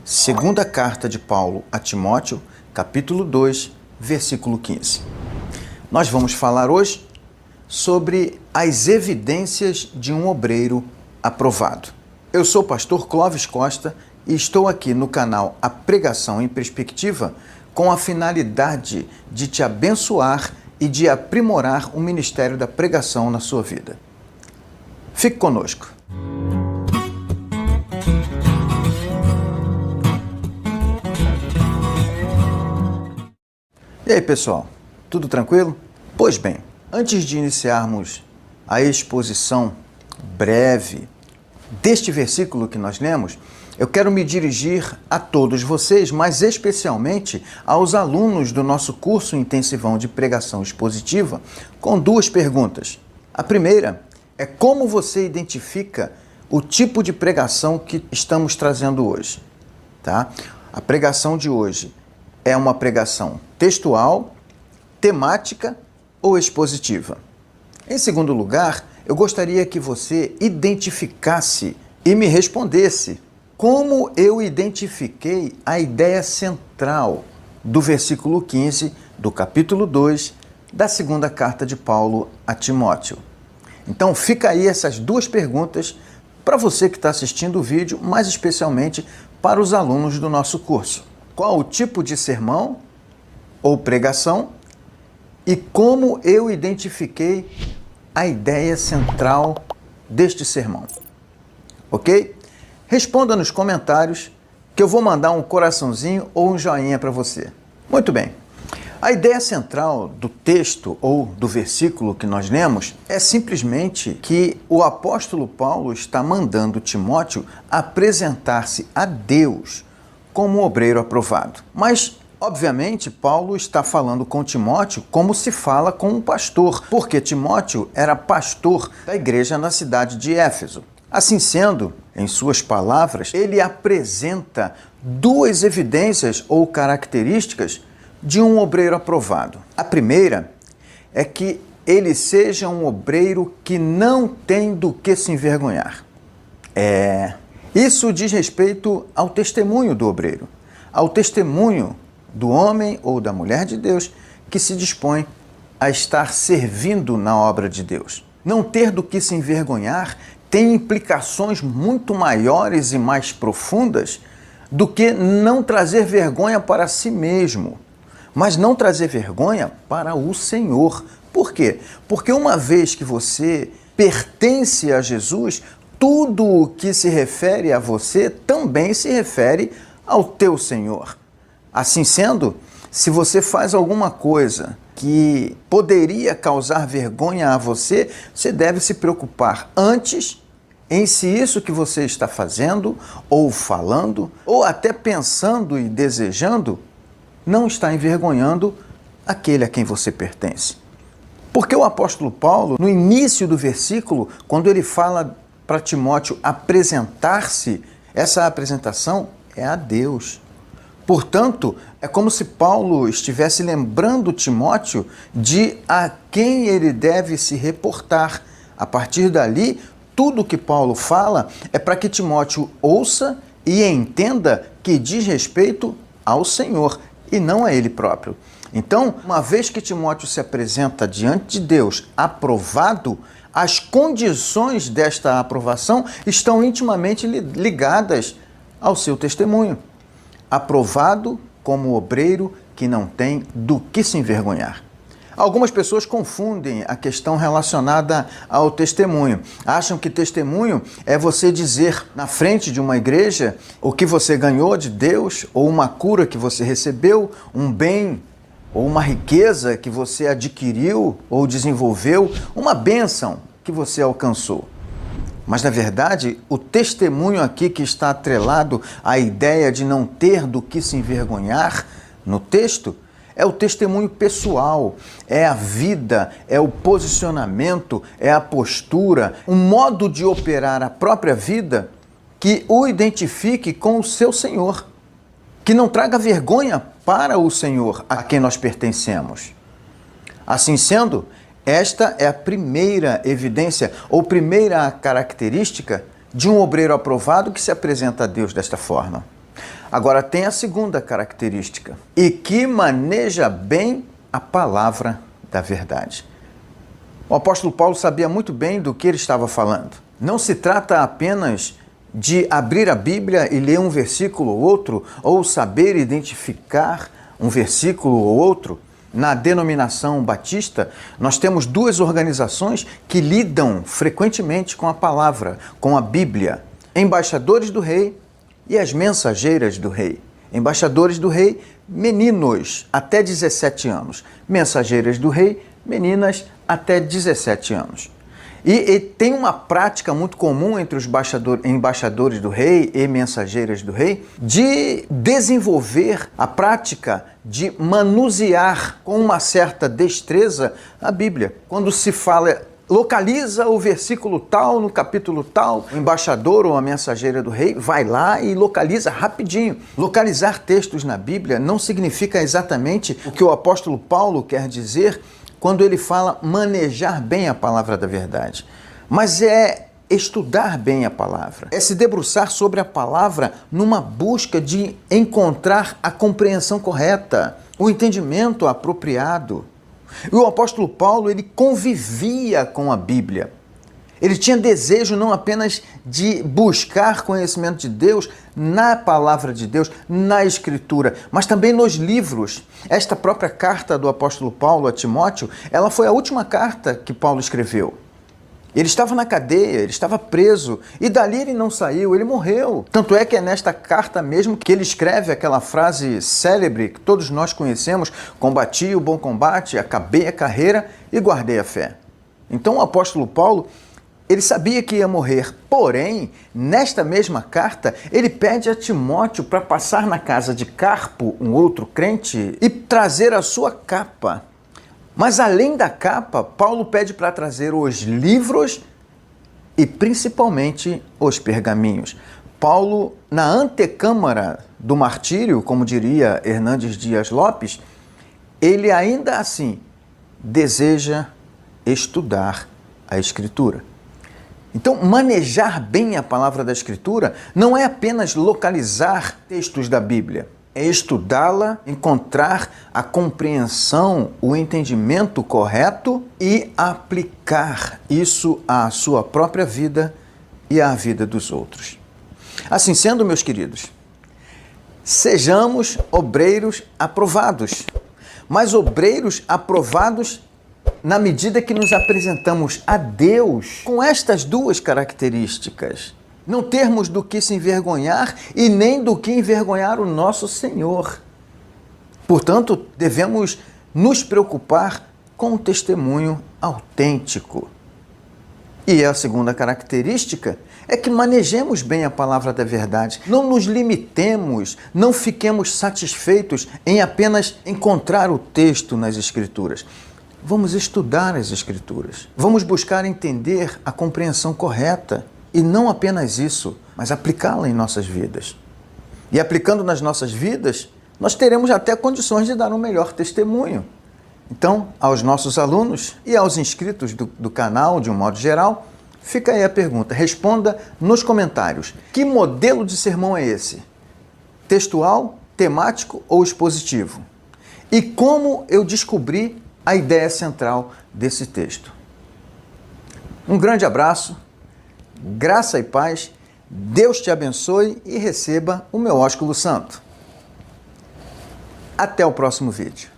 Segunda carta de Paulo a Timóteo, capítulo 2, versículo 15. Nós vamos falar hoje sobre as evidências de um obreiro aprovado. Eu sou o pastor Clóvis Costa e estou aqui no canal A Pregação em Perspectiva com a finalidade de te abençoar e de aprimorar o ministério da pregação na sua vida. Fique conosco. E aí, pessoal, tudo tranquilo? Pois bem, antes de iniciarmos a exposição breve deste versículo que nós lemos, eu quero me dirigir a todos vocês, mas especialmente aos alunos do nosso curso intensivão de pregação expositiva, com duas perguntas. A primeira é como você identifica o tipo de pregação que estamos trazendo hoje, tá? A pregação de hoje é uma pregação textual, temática ou expositiva? Em segundo lugar, eu gostaria que você identificasse e me respondesse como eu identifiquei a ideia central do versículo 15 do capítulo 2 da segunda carta de Paulo a Timóteo. Então fica aí essas duas perguntas para você que está assistindo o vídeo, mais especialmente para os alunos do nosso curso. Qual o tipo de sermão ou pregação e como eu identifiquei a ideia central deste sermão? Ok? Responda nos comentários que eu vou mandar um coraçãozinho ou um joinha para você. Muito bem. A ideia central do texto ou do versículo que nós lemos é simplesmente que o apóstolo Paulo está mandando Timóteo apresentar-se a Deus como um obreiro aprovado. Mas, obviamente, Paulo está falando com Timóteo como se fala com um pastor, porque Timóteo era pastor da igreja na cidade de Éfeso. Assim sendo, em suas palavras, ele apresenta duas evidências ou características de um obreiro aprovado. A primeira é que ele seja um obreiro que não tem do que se envergonhar. Isso diz respeito ao testemunho do obreiro, ao testemunho do homem ou da mulher de Deus que se dispõe a estar servindo na obra de Deus. Não ter do que se envergonhar tem implicações muito maiores e mais profundas do que não trazer vergonha para si mesmo, mas não trazer vergonha para o Senhor. Por quê? Porque uma vez que você pertence a Jesus, tudo o que se refere a você também se refere ao teu Senhor. Assim sendo, se você faz alguma coisa que poderia causar vergonha a você, você deve se preocupar antes em se isso que você está fazendo, ou falando, ou até pensando e desejando, não está envergonhando aquele a quem você pertence. Porque o apóstolo Paulo, no início do versículo, quando ele fala para Timóteo apresentar-se, essa apresentação é a Deus. Portanto, é como se Paulo estivesse lembrando Timóteo de a quem ele deve se reportar. A partir dali, tudo o que Paulo fala é para que Timóteo ouça e entenda que diz respeito ao Senhor e não a ele próprio. Então, uma vez que Timóteo se apresenta diante de Deus aprovado, as condições desta aprovação estão intimamente ligadas ao seu testemunho. Aprovado como obreiro que não tem do que se envergonhar. Algumas pessoas confundem a questão relacionada ao testemunho. Acham que testemunho é você dizer na frente de uma igreja o que você ganhou de Deus, ou uma cura que você recebeu, um bem ou uma riqueza que você adquiriu ou desenvolveu, uma bênção que você alcançou. Mas, na verdade, o testemunho aqui que está atrelado à ideia de não ter do que se envergonhar no texto é o testemunho pessoal, é a vida, é o posicionamento, é a postura, um modo de operar a própria vida que o identifique com o seu Senhor, que não traga vergonha para o Senhor a quem nós pertencemos. Assim sendo, esta é a primeira evidência ou primeira característica de um obreiro aprovado que se apresenta a Deus desta forma. Agora tem a segunda característica, e que maneja bem a palavra da verdade. O apóstolo Paulo sabia muito bem do que ele estava falando. Não se trata apenas de abrir a Bíblia e ler um versículo ou outro, ou saber identificar um versículo ou outro. Na denominação batista, nós temos duas organizações que lidam frequentemente com a palavra, com a Bíblia. Embaixadores do Rei e as Mensageiras do Rei. Embaixadores do Rei, meninos até 17 anos. Mensageiras do Rei, meninas até 17 anos. E tem uma prática muito comum entre os embaixadores do rei e mensageiras do rei de desenvolver a prática de manusear com uma certa destreza a Bíblia. Quando se fala, localiza o versículo tal no capítulo tal, o embaixador ou a mensageira do rei vai lá e localiza rapidinho. Localizar textos na Bíblia não significa exatamente o que o apóstolo Paulo quer dizer quando ele fala manejar bem a palavra da verdade. Mas é estudar bem a palavra. É se debruçar sobre a palavra numa busca de encontrar a compreensão correta, o entendimento apropriado. E o apóstolo Paulo, ele convivia com a Bíblia. Ele tinha desejo não apenas de buscar conhecimento de Deus na palavra de Deus, na Escritura, mas também nos livros. Esta própria carta do apóstolo Paulo a Timóteo, ela foi a última carta que Paulo escreveu. Ele estava na cadeia, ele estava preso, e dali ele não saiu, ele morreu. Tanto é que é nesta carta mesmo que ele escreve aquela frase célebre que todos nós conhecemos: combati o bom combate, acabei a carreira e guardei a fé. Então o apóstolo Paulo, ele sabia que ia morrer, porém, nesta mesma carta, ele pede a Timóteo para passar na casa de Carpo, um outro crente, e trazer a sua capa. Mas além da capa, Paulo pede para trazer os livros e principalmente os pergaminhos. Paulo, na antecâmara do martírio, como diria Hernandes Dias Lopes, ele ainda assim deseja estudar a Escritura. Então, manejar bem a palavra da Escritura não é apenas localizar textos da Bíblia, é estudá-la, encontrar a compreensão, o entendimento correto e aplicar isso à sua própria vida e à vida dos outros. Assim sendo, meus queridos, sejamos obreiros aprovados, mas obreiros aprovados na medida que nos apresentamos a Deus com estas duas características. Não termos do que se envergonhar e nem do que envergonhar o nosso Senhor. Portanto, devemos nos preocupar com o testemunho autêntico. E a segunda característica é que manejemos bem a palavra da verdade. Não nos limitemos, não fiquemos satisfeitos em apenas encontrar o texto nas Escrituras. Vamos estudar as Escrituras. Vamos buscar entender a compreensão correta. E não apenas isso, mas aplicá-la em nossas vidas. E aplicando nas nossas vidas, nós teremos até condições de dar um melhor testemunho. Então, aos nossos alunos e aos inscritos do canal, de um modo geral, fica aí a pergunta. Responda nos comentários. Que modelo de sermão é esse? Textual, temático ou expositivo? E como eu descobri a ideia central desse texto? Um grande abraço. Graça e paz, Deus te abençoe e receba o meu ósculo santo. Até o próximo vídeo.